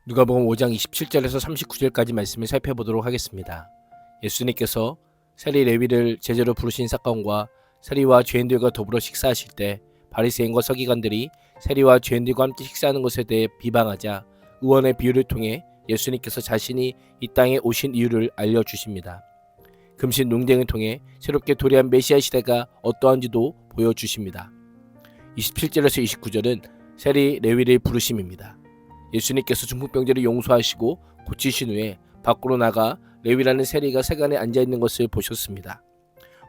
누가복음 5장 27절에서 39절까지 말씀을 살펴보도록 하겠습니다. 예수님께서 세리 레위를 제자로 부르신 사건과 세리와 죄인들과 더불어 식사하실 때 바리새인과 서기관들이 세리와 죄인들과 함께 식사하는 것에 대해 비방하자 의원의 비유를 통해 예수님께서 자신이 이 땅에 오신 이유를 알려주십니다. 금신 농땡을 통해 새롭게 도래한 메시아 시대가 어떠한지도 보여주십니다. 27절에서 29절은 세리 레위를 부르심입니다. 예수님께서 중풍병자를 용서하시고 고치신 후에 밖으로 나가 레위라는 세리가 세간에 앉아있는 것을 보셨습니다.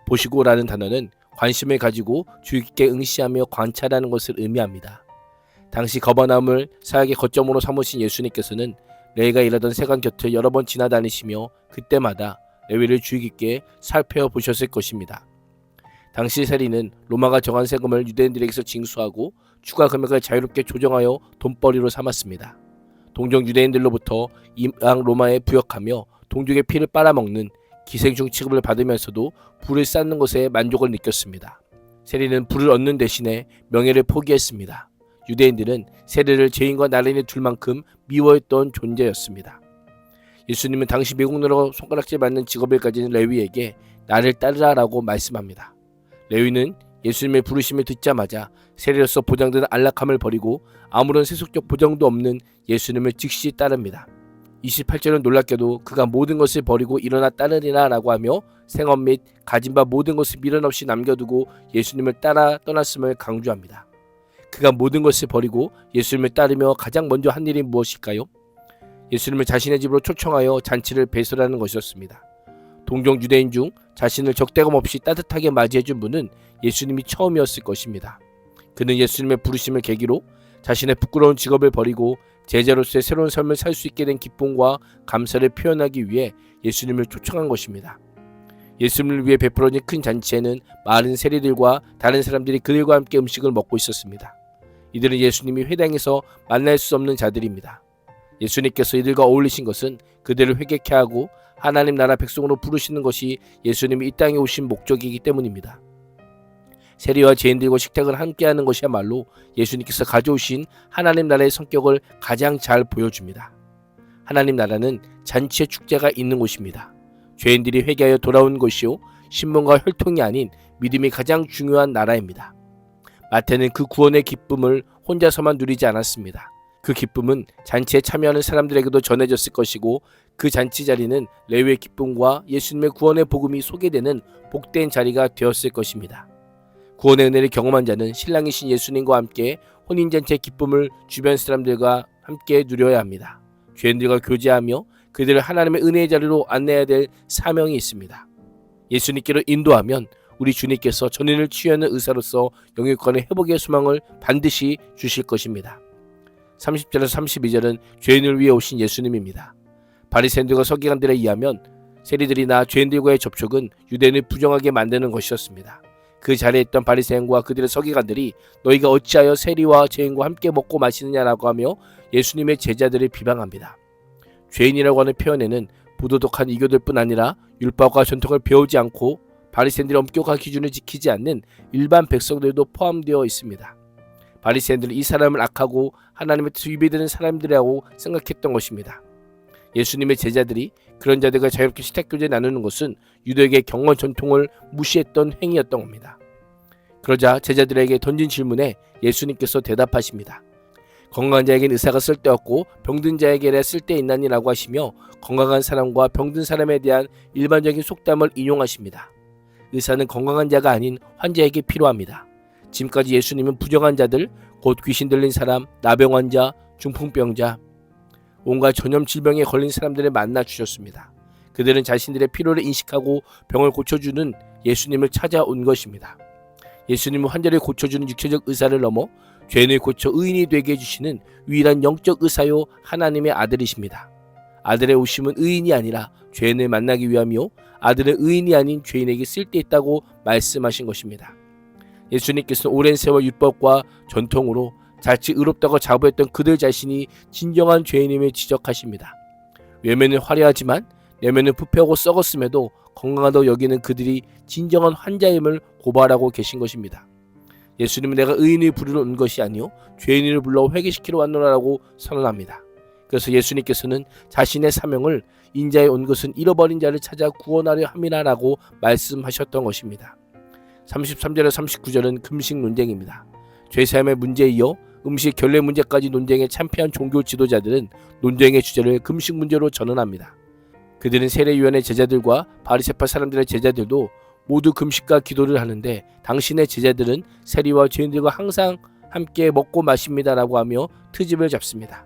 보시고라는 단어는 관심을 가지고 주의 깊게 응시하며 관찰하는 것을 의미합니다. 당시 거버나움을 사역의 거점으로 삼으신 예수님께서는 레위가 일하던 세관 곁을 여러 번 지나다니시며 그때마다 레위를 주의 깊게 살펴보셨을 것입니다. 당시 세리는 로마가 정한 세금을 유대인들에게서 징수하고 추가 금액을 자유롭게 조정하여 돈벌이로 삼았습니다. 동정 유대인들로부터 이방 로마에 부역하며 동족의 피를 빨아먹는 기생충 취급을 받으면서도 부를 쌓는 것에 만족을 느꼈습니다. 세리는 부를 얻는 대신에 명예를 포기했습니다. 유대인들은 세리를 죄인과 나른이 둘 만큼 미워했던 존재였습니다. 예수님은 당시 매국노로 손가락질 받는 직업을 가진 레위에게 나를 따르라라고 말씀합니다. 레위는 예수님의 부르심을 듣자마자 세리로서 보장되는 안락함을 버리고 아무런 세속적 보장도 없는 예수님을 즉시 따릅니다. 28절은 놀랍게도 그가 모든 것을 버리고 일어나 따르리라 라고 하며 생업 및 가진 바 모든 것을 미련 없이 남겨두고 예수님을 따라 떠났음을 강조합니다. 그가 모든 것을 버리고 예수님을 따르며 가장 먼저 한 일이 무엇일까요? 예수님을 자신의 집으로 초청하여 잔치를 배설하는 것이었습니다. 동정 유대인 중 자신을 적대감 없이 따뜻하게 맞이해준 분은 예수님이 처음이었을 것입니다. 그는 예수님의 부르심을 계기로 자신의 부끄러운 직업을 버리고 제자로서의 새로운 삶을 살 수 있게 된 기쁨과 감사를 표현하기 위해 예수님을 초청한 것입니다. 예수님을 위해 베풀어진 큰 잔치에는 많은 세리들과 다른 사람들이 그들과 함께 음식을 먹고 있었습니다. 이들은 예수님이 회당에서 만날 수 없는 자들입니다. 예수님께서 이들과 어울리신 것은 그들을 회개케 하고 하나님 나라 백성으로 부르시는 것이 예수님이 이 땅에 오신 목적이기 때문입니다. 세리와 죄인들과 식탁을 함께하는 것이야말로 예수님께서 가져오신 하나님 나라의 성격을 가장 잘 보여줍니다. 하나님 나라는 잔치의 축제가 있는 곳입니다. 죄인들이 회개하여 돌아온 것이요 신문과 혈통이 아닌 믿음이 가장 중요한 나라입니다. 마태는 그 구원의 기쁨을 혼자서만 누리지 않았습니다. 그 기쁨은 잔치에 참여하는 사람들에게도 전해졌을 것이고 그 잔치 자리는 레위의 기쁨과 예수님의 구원의 복음이 소개되는 복된 자리가 되었을 것입니다. 구원의 은혜를 경험한 자는 신랑이신 예수님과 함께 혼인잔치의 기쁨을 주변 사람들과 함께 누려야 합니다. 죄인들과 교제하며 그들을 하나님의 은혜의 자리로 안내해야 될 사명이 있습니다. 예수님께로 인도하면 우리 주님께서 전인을 치유하는 의사로서 영육간의 회복의 소망을 반드시 주실 것입니다. 30절에서 32절은 죄인을 위해 오신 예수님입니다. 바리새인들과 서기관들에 의하면 세리들이나 죄인들과의 접촉은 유대인을 부정하게 만드는 것이었습니다. 그 자리에 있던 바리새인과 그들의 서기관들이 너희가 어찌하여 세리와 죄인과 함께 먹고 마시느냐라고 하며 예수님의 제자들을 비방합니다. 죄인이라고 하는 표현에는 부도덕한 이교들뿐 아니라 율법과 전통을 배우지 않고 바리새인들의 엄격한 기준을 지키지 않는 일반 백성들도 포함되어 있습니다. 바리새인들은 이 사람을 악하고 하나님의 뜻에 위배되는 사람들이라고 생각했던 것입니다. 예수님의 제자들이 그런 자들과 자유롭게 식탁교제 나누는 것은 유대의 경건 전통을 무시했던 행위였던 겁니다. 그러자 제자들에게 던진 질문에 예수님께서 대답하십니다. 건강한 자에게는 의사가 쓸데없고 병든 자에게는 쓸데있나니라고 하시며 건강한 사람과 병든 사람에 대한 일반적인 속담을 인용하십니다. 의사는 건강한 자가 아닌 환자에게 필요합니다. 지금까지 예수님은 부정한 자들, 곧 귀신 들린 사람, 나병 환자, 중풍병자, 온갖 전염 질병에 걸린 사람들을 만나 주셨습니다. 그들은 자신들의 필요를 인식하고 병을 고쳐주는 예수님을 찾아온 것입니다. 예수님은 환자를 고쳐주는 육체적 의사를 넘어 죄인을 고쳐 의인이 되게 해주시는 유일한 영적 의사요 하나님의 아들이십니다. 아들의 오심은 의인이 아니라 죄인을 만나기 위함이요 아들은 의인이 아닌 죄인에게 쓸데있다고 말씀하신 것입니다. 예수님께서는 오랜 세월 율법과 전통으로 자칫 의롭다고 자부했던 그들 자신이 진정한 죄인임을 지적하십니다. 외면은 화려하지만 내면은 부패하고 썩었음에도 건강하다고 여기는 그들이 진정한 환자임을 고발하고 계신 것입니다. 예수님은 내가 의인을 부르러 온 것이 아니요 죄인을 불러 회개시키러 왔노라라고 선언합니다. 그래서 예수님께서는 자신의 사명을 인자에 온 것은 잃어버린 자를 찾아 구원하려 함이라라고 말씀하셨던 것입니다. 33절에 39절은 금식 논쟁입니다. 죄사함의 문제에 이어 음식 결례 문제까지 논쟁에 참패한 종교 지도자들은 논쟁의 주제를 금식 문제로 전환합니다. 그들은 세례요한의 제자들과 바리새파 사람들의 제자들도 모두 금식과 기도를 하는데 당신의 제자들은 세리와 죄인들과 항상 함께 먹고 마십니다라고 하며 트집을 잡습니다.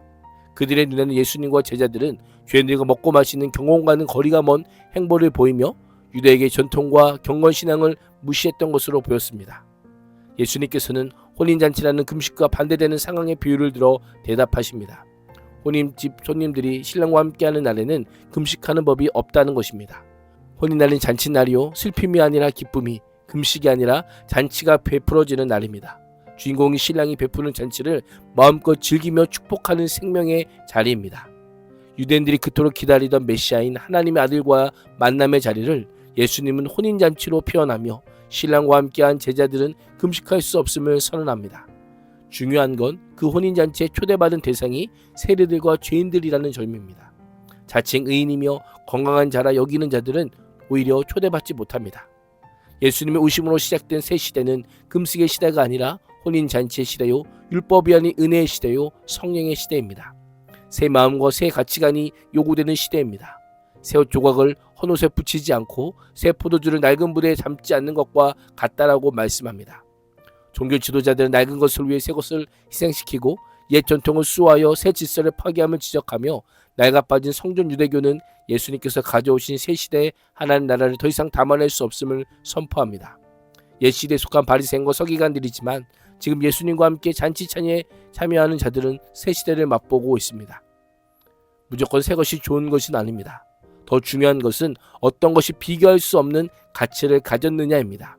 그들의 눈에는 예수님과 제자들은 죄인들과 먹고 마시는 경공과는 거리가 먼 행보를 보이며 유대에게 전통과 경건신앙을 무시했던 것으로 보였습니다. 예수님께서는 혼인잔치라는 금식과 반대되는 상황의 비유를 들어 대답하십니다. 혼인집 손님들이 신랑과 함께하는 날에는 금식하는 법이 없다는 것입니다. 혼인날은 잔치날이요 슬픔이 아니라 기쁨이, 금식이 아니라 잔치가 베풀어지는 날입니다. 주인공이 신랑이 베푸는 잔치를 마음껏 즐기며 축복하는 생명의 자리입니다. 유대인들이 그토록 기다리던 메시아인 하나님의 아들과 만남의 자리를 예수님은 혼인잔치로 표현하며 신랑과 함께한 제자들은 금식할 수 없음을 선언합니다. 중요한 건 그 혼인잔치에 초대받은 대상이 세리들과 죄인들이라는 점입니다. 자칭 의인이며 건강한 자라 여기는 자들은 오히려 초대받지 못합니다. 예수님의 오심으로 시작된 새 시대는 금식의 시대가 아니라 혼인잔치의 시대요, 율법이 아닌 은혜의 시대요, 성령의 시대입니다. 새 마음과 새 가치관이 요구되는 시대입니다. 새 옷 조각을 헌옷에 붙이지 않고 새 포도주를 낡은 부대에 담지 않는 것과 같다라고 말씀합니다. 종교 지도자들은 낡은 것을 위해 새 것을 희생시키고 옛 전통을 수호하여 새 질서를 파괴함을 지적하며 낡아빠진 성전 유대교는 예수님께서 가져오신 새 시대의 하나님 나라를 더 이상 담아낼 수 없음을 선포합니다. 옛 시대에 속한 바리새인과 서기관들이지만 지금 예수님과 함께 잔치찬에 참여하는 자들은 새 시대를 맛보고 있습니다. 무조건 새 것이 좋은 것은 아닙니다. 더 중요한 것은 어떤 것이 비교할 수 없는 가치를 가졌느냐입니다.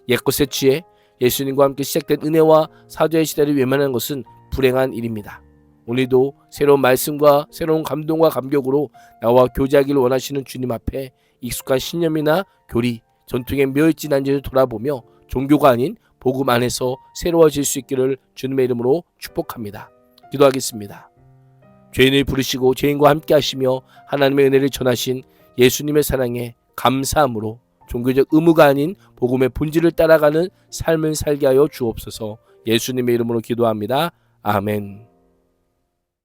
옛것에 취해 예수님과 함께 시작된 은혜와 사죄의 시대를 외면하는 것은 불행한 일입니다. 오늘도 새로운 말씀과 새로운 감동과 감격으로 나와 교제하기를 원하시는 주님 앞에 익숙한 신념이나 교리, 전통에 묘해진 안지를 돌아보며 종교가 아닌 복음 안에서 새로워질 수 있기를 주님의 이름으로 축복합니다. 기도하겠습니다. 죄인을 부르시고 죄인과 함께 하시며 하나님의 은혜를 전하신 예수님의 사랑에 감사함으로 종교적 의무가 아닌 복음의 본질을 따라가는 삶을 살게 하여 주옵소서. 예수님의 이름으로 기도합니다. 아멘.